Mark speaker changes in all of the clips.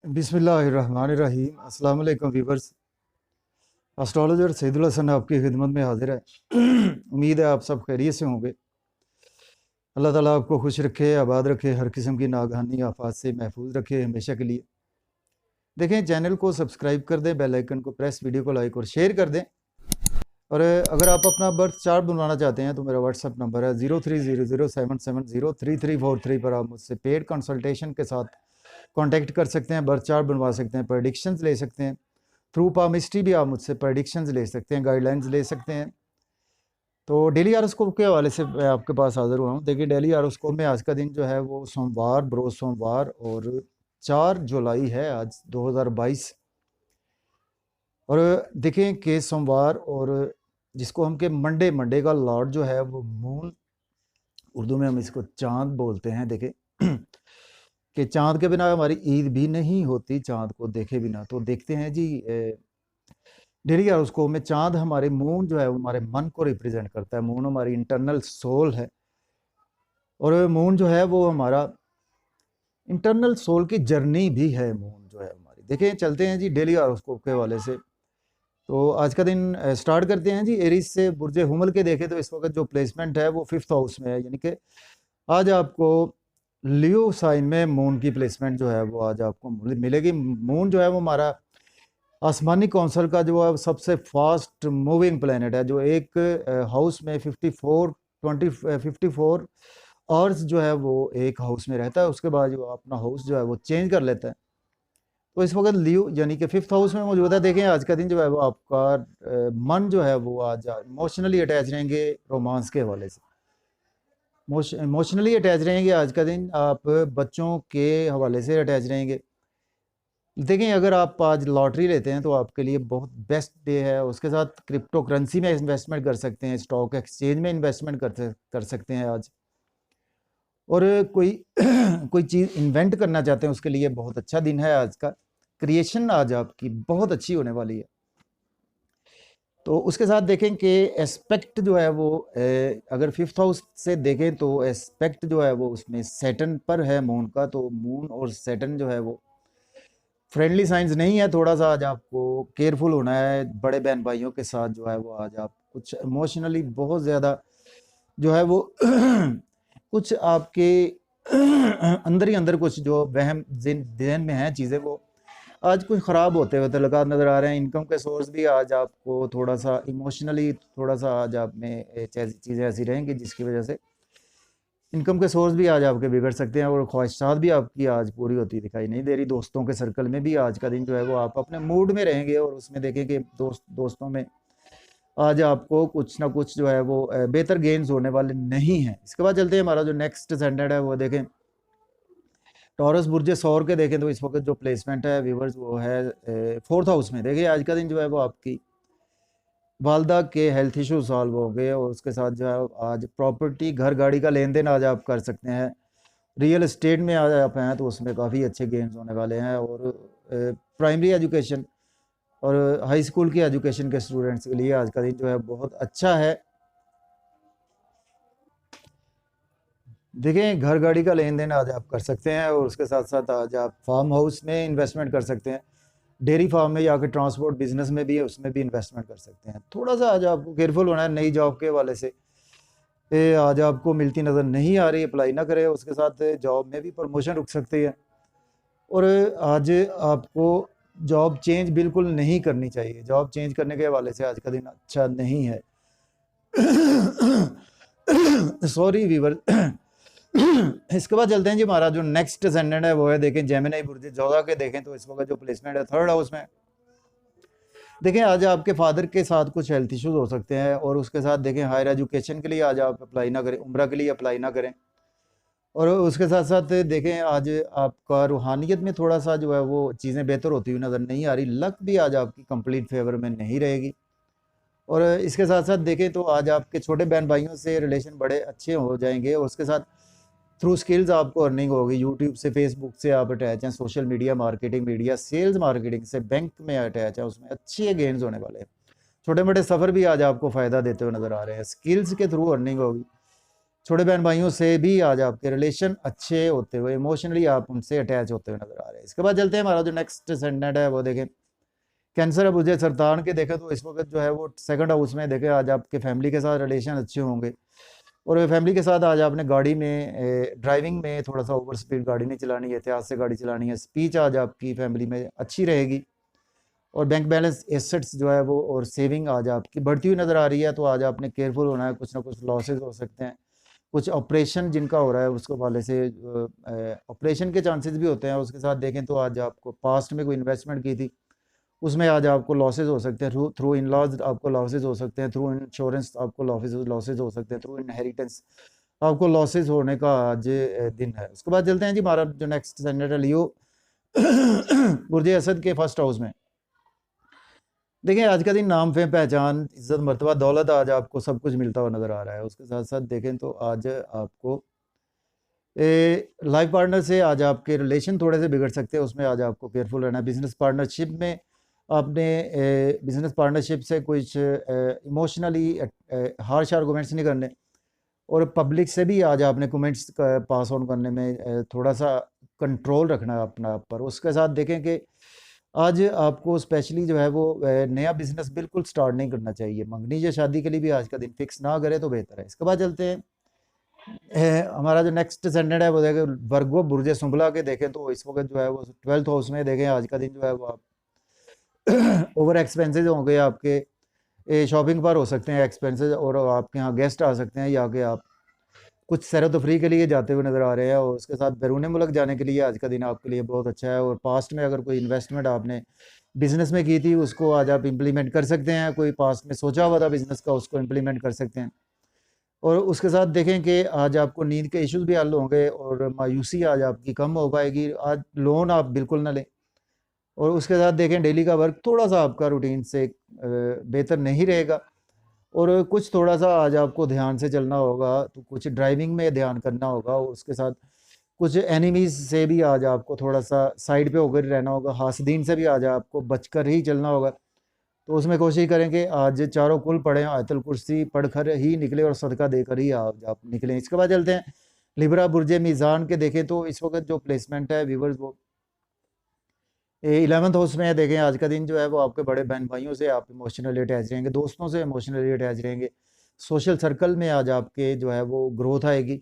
Speaker 1: बिस्मिल्लाहिर्रहमानिर्रहीम। अस्सलाम वालेकुम व्यूवर्स। एस्ट्रोलॉजर सईदुल हसन आपकी खिदमत में हाजिर है। उम्मीद है आप सब खैरियत से होंगे। अल्लाह ताला आपको खुश रखे, आबाद रखे, हर किस्म की नागहानी आफात से महफूज रखे हमेशा के लिए। देखें, चैनल को सब्सक्राइब कर दें, बेल आइकन को प्रेस, वीडियो को लाइक और शेयर कर दें। और अगर आप अपना बर्थ चार्ट बनवाना चाहते हैं तो मेरा व्हाट्सअप नंबर है 030077033343 पर आप मुझसे पेड कंसल्टेशन के साथ कांटेक्ट कर सकते हैं, बर्थ चार्ट बनवा सकते हैं, प्रेडिक्शंस ले सकते हैं। थ्रू पामिस्ट्री भी आप मुझसे प्रेडिक्शंस ले सकते हैं, गाइडलाइंस ले सकते हैं। तो डेली आरोस्कोप के हवाले से मैं आपके पास हाजिर हुआ हूँ। देखिए, डेली आरोस्कोप में आज का दिन जो है वो सोमवार, बरोज सोमवार और 4 जुलाई है आज 2022। और देखें कि सोमवार और जिसको हम के मंडे का लॉर्ड जो है वो मून, उर्दू में हम इसको चांद बोलते हैं। देखें कि चांद के बिना हमारी ईद भी नहीं होती, चांद को देखे बिना। तो देखते हैं जी, डेली हॉरोस्कोप में चांद हमारे मून जो है वो हमारे मन को रिप्रेजेंट करता है। मून हमारी इंटरनल सोल है और मून जो है वो हमारा इंटरनल सोल की जर्नी भी है। मून जो है हमारी, देखें चलते हैं जी डेली हॉरोस्कोप के हवाले से। तो आज का दिन स्टार्ट करते हैं जी एरीज से। बुर्ज हुमल के देखें तो इस वक्त जो प्लेसमेंट है वो 5th हाउस में है, यानी कि आज आपको लियो साइन में मून की प्लेसमेंट जो है वो आज आपको मिलेगी। मून जो है वो हमारा आसमानी कौंसल का जो है सबसे फास्ट मूविंग प्लेनेट है, जो एक हाउस में 54 आवर्स जो है वो एक हाउस में रहता है। उसके बाद जो अपना हाउस जो है वो चेंज कर लेता है। तो इस वक्त लियो यानी कि 5th हाउस में मौजूद है। देखें आज का दिन जो है वो आपका मन जो है वो आज इमोशनली अटैच रहेंगे रोमांस के हवाले से। इमोशनली अटैच रहेंगे आज का दिन। आप बच्चों के हवाले से अटैच रहेंगे। देखें, अगर आप आज लॉटरी लेते हैं तो आपके लिए बहुत बेस्ट डे है। उसके साथ क्रिप्टो करेंसी में इन्वेस्टमेंट कर सकते हैं, स्टॉक एक्सचेंज में इन्वेस्टमेंट कर सकते हैं आज। और कोई कोई चीज़ इन्वेंट करना चाहते हैं उसके लिए बहुत अच्छा दिन है आज का। क्रिएशन आज आपकी बहुत अच्छी होने वाली है। तो उसके साथ देखें कि एस्पेक्ट जो है वो अगर 5th हाउस से देखें तो एस्पेक्ट जो है वो उसमें सैटर्न पर है मून का। तो मून और सैटर्न जो है वो फ्रेंडली साइंस नहीं है। थोड़ा सा आज आपको केयरफुल होना है बड़े बहन भाइयों के साथ। जो है वो आज आप कुछ इमोशनली बहुत ज़्यादा जो है वो कुछ आपके अंदर ही अंदर कुछ जो वहम जहन में है चीज़ें, वो आज कुछ ख़राब होते हुए तो लगा नज़र आ रहे हैं। इनकम के सोर्स भी आज आपको थोड़ा सा इमोशनली थोड़ा सा आज आप में चीज़ें ऐसी रहेंगी जिसकी वजह से इनकम के सोर्स भी आज आपके बिगड़ सकते हैं और ख्वाहिशात भी आपकी आज पूरी होती दिखाई नहीं दे रही। दोस्तों के सर्कल में भी आज का दिन जो है वो आप अपने मूड में रहेंगे और उसमें देखें कि दोस्तों में आज आपको कुछ ना कुछ जो है वो बेहतर गेन्स होने वाले नहीं हैं। इसके बाद चलते हैं, हमारा जो नेक्स्ट स्टैंडर्ड है वो देखें टॉरस बुर्ज सौर के देखें तो इस वक्त जो प्लेसमेंट है व्यूवर्स वो है 4th हाउस में। देखिए आज का दिन जो है वो आपकी वालदा के हेल्थ इशू सॉल्व हो गए और उसके साथ जो है आज प्रॉपर्टी घर गाड़ी का लेन देन आज आप कर सकते हैं। रियल एस्टेट में आज आप हैं तो उसमें काफ़ी अच्छे गेन्स होने वाले हैं। और प्राइमरी एजुकेशन और हाई स्कूल की एजुकेशन के स्टूडेंट्स के लिए आज का दिन जो है बहुत अच्छा है। देखें, घर गाड़ी का लेन देन आज आप कर सकते हैं और उसके साथ साथ आज आप फार्म हाउस में इन्वेस्टमेंट कर सकते हैं। डेयरी फार्म में या फिर ट्रांसपोर्ट बिजनेस में भी है, उसमें भी इन्वेस्टमेंट कर सकते हैं। थोड़ा सा आज आपको केयरफुल होना है नई जॉब के हवाले से। आज आपको मिलती नज़र नहीं आ रही, अप्लाई ना करें। उसके साथ जॉब में भी प्रमोशन रुक सकती है और आज आपको जॉब चेंज बिल्कुल नहीं करनी चाहिए। जॉब चेंज करने के हवाले से आज का दिन अच्छा नहीं है। Sorry viewer. इसके बाद चलते हैं जी, हमारा जो नेक्स्ट असेंडेंट है वो है देखें जेमिनी बुर्ज जोधा के देखें तो इस वक्त जो प्लेसमेंट है 3rd हाउस में। देखें आज आपके फादर के साथ कुछ हेल्थ इश्यूज हो सकते हैं और उसके साथ देखें हायर एजुकेशन के लिए आज आप अप्लाई ना करें, उम्रा के लिए अप्लाई ना करें। और उसके साथ साथ देखें आज आपका रूहानियत में थोड़ा सा जो है वो चीज़ें बेहतर होती हुई नज़र नहीं आ रही। लक भी आज आपकी कंप्लीट फेवर में नहीं रहेगी। और इसके साथ साथ देखें तो आज आपके छोटे बहन भाइयों से रिलेशन बड़े अच्छे हो जाएंगे और उसके साथ थ्रू स्किल्स आपको अर्निंग होगी। यूट्यूब से, फेसबुक से आप अटैच हैं, social media marketing, media sales marketing से, बैंक में अटैच है, उसमें अच्छे गेन्स होने वाले हैं। छोटे मोटे सफ़र भी आज आपको फ़ायदा देते हुए नज़र आ रहे हैं। स्किल्स के थ्रू अर्निंग होगी। छोटे बहन भाइयों से भी आज आपके रिलेशन अच्छे होते हुए, इमोशनली आप उनसे अटैच होते हुए नजर आ रहे हैं। इसके बाद चलते हैं, हमारा जो नेक्स्ट सेंडेंट है वो देखें कैंसर है बुझे सरतान के, देखें तो इस वक्त जो है वो सेकंड हाउस में, देखें आज आपके फैमिली के साथ रिलेशन अच्छे होंगे। और फैमिली के साथ आज आपने गाड़ी में ड्राइविंग में थोड़ा सा ओवर स्पीड गाड़ी नहीं चलानी है, एहतियात से गाड़ी चलानी है। स्पीच आज आपकी फैमिली में अच्छी रहेगी। और बैंक बैलेंस एसेट्स जो है वो और सेविंग आज आपकी बढ़ती हुई नज़र आ रही है। तो आज आपने केयरफुल होना है, कुछ ना कुछ लॉसेज हो सकते हैं, कुछ ऑपरेशन जिनका हो रहा है उसको वाले से ऑपरेशन के चांसेस भी होते हैं। उसके साथ देखें तो आज आपको पास्ट में कोई इन्वेस्टमेंट की थी उसमें आज आपको लॉसेज हो सकते हैं, थ्रू इन लॉज आपको लॉसेज हो सकते हैं, थ्रू इंश्योरेंस आपको लॉसेज हो सकते हैं, थ्रू इनहेरिटेंस आपको लॉसेज होने का आज दिन है। उसके बाद चलते हैं जी, हमारा जो नेक्स्ट सेनेट है लियो बुर्ज असद के फर्स्ट हाउस में। देखिए आज का दिन नाम फेम पहचान इज्जत मर्तबा दौलत आज आपको सब कुछ मिलता हुआ नज़र आ रहा है। उसके साथ साथ देखें तो आज आपको लाइफ पार्टनर से आज आपके रिलेशन थोड़े से बिगड़ सकते हैं, उसमें आज आपको केयरफुल रहना है। बिजनेस पार्टनरशिप में आपने बिजनेस पार्टनरशिप से कुछ इमोशनली हार्श आर्गूमेंट्स नहीं करने, और पब्लिक से भी आज आपने कमेंट्स पास ऑन करने में थोड़ा सा कंट्रोल रखना है अपना आप पर। उसके साथ देखें कि आज आपको स्पेशली जो है वो नया बिजनेस बिल्कुल स्टार्ट नहीं करना चाहिए। मंगनी या शादी के लिए भी आज का दिन फिक्स ना करे तो बेहतर है। इसके बाद चलते हैं, हमारा जो नेक्स्ट सेंडेंट है वो देखें वर्गो बुर्ज सुंबला के, देखें तो इस वक्त जो है वो 12th हाउस में, देखें आज का दिन जो है वो आप ओवर एक्सपेंसेस होंगे आपके, शॉपिंग पर हो सकते हैं एक्सपेंसेस, और आपके यहाँ गेस्ट आ सकते हैं या कि आप कुछ सैर तफरी के लिए जाते हुए नज़र आ रहे हैं। और उसके साथ बैरून मुल्क जाने के लिए आज का दिन आपके लिए बहुत अच्छा है। और पास्ट में अगर कोई इन्वेस्टमेंट आपने बिज़नेस में की थी उसको आज आप इम्प्लीमेंट कर सकते हैं, कोई पास्ट में सोचा हुआ था बिज़नेस का उसको इम्प्लीमेंट कर सकते हैं। और उसके साथ देखें कि आज आपको नींद के इश्यूज भी हल होंगे और मायूसी आज आपकी कम हो पाएगी। आज लोन आप बिल्कुल ना लें। और उसके साथ देखें डेली का वर्क थोड़ा सा आपका रूटीन से बेहतर नहीं रहेगा, और कुछ थोड़ा सा आज आपको ध्यान से चलना होगा, तो कुछ ड्राइविंग में ध्यान करना होगा। और उसके साथ कुछ एनिमीज़ से भी आज आपको थोड़ा सा साइड पे होकर रहना होगा, हासदीन से भी आज आपको बचकर ही चलना होगा। तो उसमें कोशिश करें कि आज चारों कुल पढ़ें, आयतुल कुर्सी पढ़कर ही निकले और सदका देकर ही आप निकलें। इसके बाद चलते हैं लिब्रा बुर्ज मीज़ान के, देखें तो इस वक्त जो प्लेसमेंट है व्यूवर्स वो 11th हाउस में है। देखें आज का दिन जो है वो आपके बड़े बहन भाइयों से आप इमोशनली अटैच रहेंगे, दोस्तों से इमोशनली अटैच रहेंगे, सोशल सर्कल में आज आपके जो है वो ग्रोथ आएगी,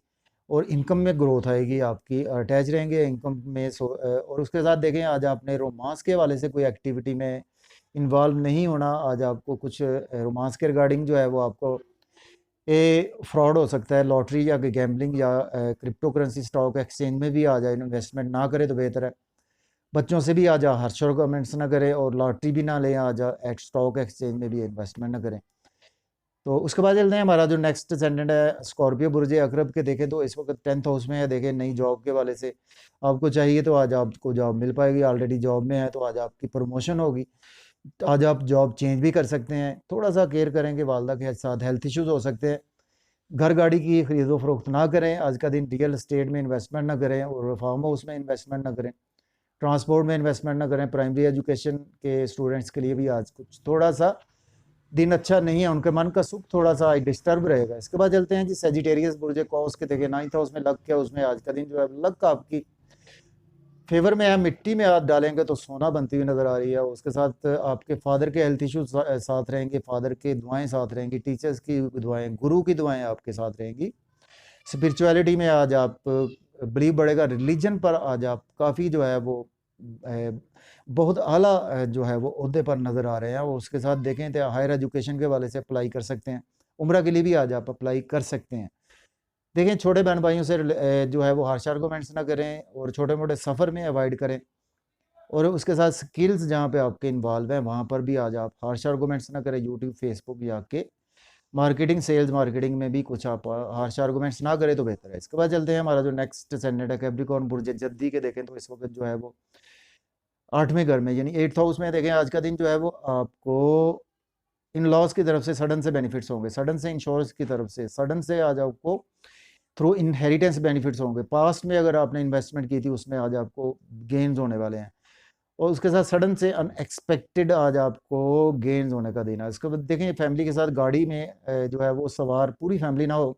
Speaker 1: और इनकम में ग्रोथ आएगी आपकी, अटैच रहेंगे इनकम में। और उसके साथ देखें आज आपने रोमांस के हवाले से कोई एक्टिविटी में इन्वॉल्व नहीं होना। आज आपको कुछ रोमांस के रिगार्डिंग जो है वो आपको फ्रॉड हो सकता है, लॉटरी या गैम्बलिंग या क्रिप्टो करेंसी स्टॉक एक्सचेंज में भी आ जाए, इन्वेस्टमेंट ना करें तो बेहतर है। बच्चों से भी आज हर्ष और कमेंट्स ना करें, और लॉटरी भी ना लें, आज स्टॉक एक्सचेंज में भी इन्वेस्टमेंट ना करें। तो उसके बाद चलते हैं, हमारा जो नेक्स्ट सेंडेंट है स्कॉर्पियो बुर्ज अकरब के, देखें तो इस वक्त 10th हाउस में है। देखें नई जॉब के वाले से आपको चाहिए तो आज आपको जॉब मिल पाएगी, ऑलरेडी जॉब में है तो आज आपकी प्रमोशन होगी, आज आप जॉब चेंज भी कर सकते हैं। थोड़ा सा केयर करेंगे, वालदा के साथ हेल्थ इश्यूज हो सकते हैं। घर गाड़ी की खरीदो फरोख्त ना करें, आज का दिन रियल एस्टेट में इन्वेस्टमेंट ना करें, और फार्म हाउस में इन्वेस्टमेंट ना करें, ट्रांसपोर्ट में इन्वेस्टमेंट ना करें। प्राइमरी एजुकेशन के स्टूडेंट्स के लिए भी आज कुछ थोड़ा सा दिन अच्छा नहीं है, उनके मन का सुख थोड़ा सा डिस्टर्ब रहेगा। इसके बाद चलते हैं जी सेजिटेरियस बुर्ज कौस के, देखें 9th हाउस में लग के, उसमें आज का दिन जो है लग का आपकी फेवर में है। मिट्टी में हाथ डालेंगे तो सोना बनती हुई नज़र आ रही है। उसके साथ आपके फादर के हेल्थ इशू साथ रहेंगे, फादर के दुआएं साथ रहेंगी, टीचर्स की दुआएं, गुरु की दुआएं आपके साथ रहेंगी। स्पिरिचुअलिटी में आज आप बिलीव बढ़ेगा, रिलीजन पर आज आप काफ़ी जो है वो बहुत आला जो है वो ओहदे पर नज़र आ रहे हैं। और उसके साथ देखें तो हायर एजुकेशन के वाले से अप्लाई कर सकते हैं, उम्रा के लिए भी आज आप अप्लाई कर सकते हैं। देखें छोटे बहन भाइयों से जो है वो हार्श आर्गूमेंट्स ना करें, और छोटे मोटे सफ़र में अवॉइड करें। और उसके साथ स्किल्स जहाँ पे आपके इन्वॉल्व हैं वहाँ पर भी आज आप हार्श आर्गूमेंट्स ना करें। यूट्यूब फेसबुक या के मार्केटिंग सेल्स मार्केटिंग में भी कुछ आप हार्श आर्गूमेंट्स ना करें तो बेहतर है। इसके बाद चलते हैं, हमारा जो नेक्स्ट सेंडेंट है कैप्रिकॉर्न बुर्ज जद्दी के, देखें तो इस वक्त जो है वो 8वें घर में यानी 8th हाउस में। देखें आज का दिन जो है वो आपको इन लॉज की तरफ से सडन से बेनिफिट्स होंगे, सडन से इंश्योरेंस की तरफ से सडन से आज आपको थ्रू इनहेरिटेंस बेनिफिट्स होंगे। पास्ट में अगर आपने इन्वेस्टमेंट की थी उसमें आज आपको गेन्स होने वाले हैं, और उसके साथ सडन से अनएक्सपेक्टेड आज आपको गेन्स होने का दिन है। इसके बाद देखें फैमिली के साथ गाड़ी में जो है वो सवार पूरी फैमिली ना हो,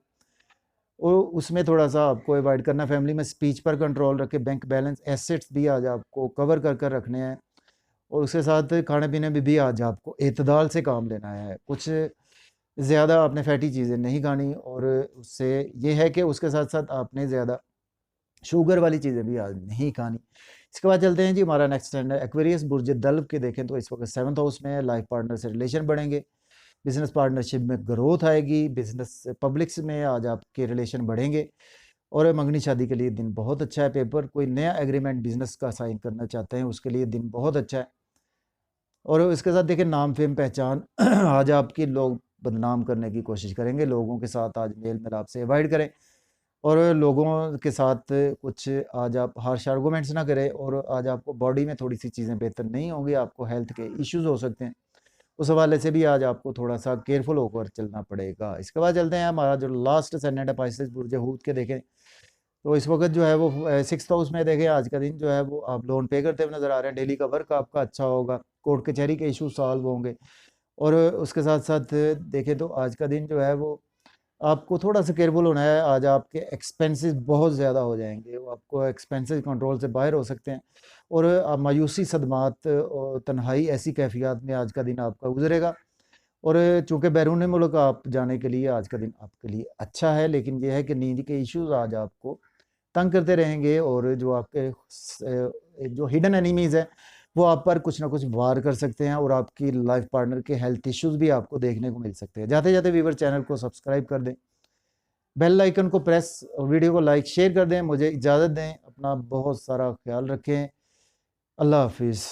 Speaker 1: और उसमें थोड़ा सा आपको अवॉइड करना। फैमिली में स्पीच पर कंट्रोल रखे, बैंक बैलेंस एसेट्स भी आज आपको कवर कर कर रखने हैं, और उसके साथ खाने पीने में भी आज आपको एतदाल से काम लेना है। कुछ ज़्यादा आपने फैटी चीज़ें नहीं खानी, और उससे ये है कि उसके साथ साथ आपने ज़्यादा शुगर वाली चीज़ें भी आज नहीं खानी। इसके बाद चलते हैं जी, हमारा नेक्स्ट स्टैंड है एक्वेरियस बुर्ज दल्ब के। देखें तो इस वक्त 7th हाउस में है। लाइफ पार्टनर से रिलेशन बढ़ेंगे, बिजनेस पार्टनरशिप में ग्रोथ आएगी, बिजनेस पब्लिक्स में आज आपके रिलेशन बढ़ेंगे, और मंगनी शादी के लिए दिन बहुत अच्छा है। पेपर कोई नया एग्रीमेंट बिजनेस का साइन करना चाहते हैं उसके लिए दिन बहुत अच्छा है। और इसके साथ देखिए नाम फेम पहचान आज आपकी लोग बदनाम करने की कोशिश करेंगे। लोगों के साथ आज मेल मिलाप से अवॉइड करें, और लोगों के साथ कुछ आज आप हार्श आर्गूमेंट्स ना करें, और आज आपको बॉडी में थोड़ी सी चीज़ें बेहतर नहीं होंगी, आपको हेल्थ के इश्यूज हो सकते हैं, उस हवाले से भी आज आपको थोड़ा सा केयरफुल होकर चलना पड़ेगा। इसके बाद चलते हैं हमारा जो लास्ट सेनेट है पाइसेस बुर्ज हूत के। देखें तो इस वक्त जो है वो 6th हाउस में देखें आज का दिन जो है वो आप लोन पे करते हुए नजर आ रहे हैं। डेली का वर्क आपका अच्छा होगा, कोर्ट कचहरी के इशू सॉल्व होंगे, और उसके साथ साथ देखें तो आज का दिन जो है वो आपको थोड़ा सा केयरफुल होना है। आज आपके एक्सपेंसेस बहुत ज़्यादा हो जाएंगे, वो आपको एक्सपेंसेस कंट्रोल से बाहर हो सकते हैं, और मायूसी, सदमात और तन्हाई ऐसी कैफियत में आज का दिन आपका गुजरेगा। और चूँकि बैरून मुल्क आप जाने के लिए आज का दिन आपके लिए अच्छा है, लेकिन यह है कि नींद के इश्यूज आज आपको तंग करते रहेंगे, और जो आपके जो हिडन एनिमीज़ हैं वो आप पर कुछ ना कुछ वार कर सकते हैं, और आपकी लाइफ पार्टनर के हेल्थ इश्यूज भी आपको देखने को मिल सकते हैं। जाते जाते व्यूवर चैनल को सब्सक्राइब कर दें, बेल आइकन को प्रेस, वीडियो को लाइक शेयर कर दें। मुझे इजाज़त दें, अपना बहुत सारा ख्याल रखें। अल्लाह हाफिज़।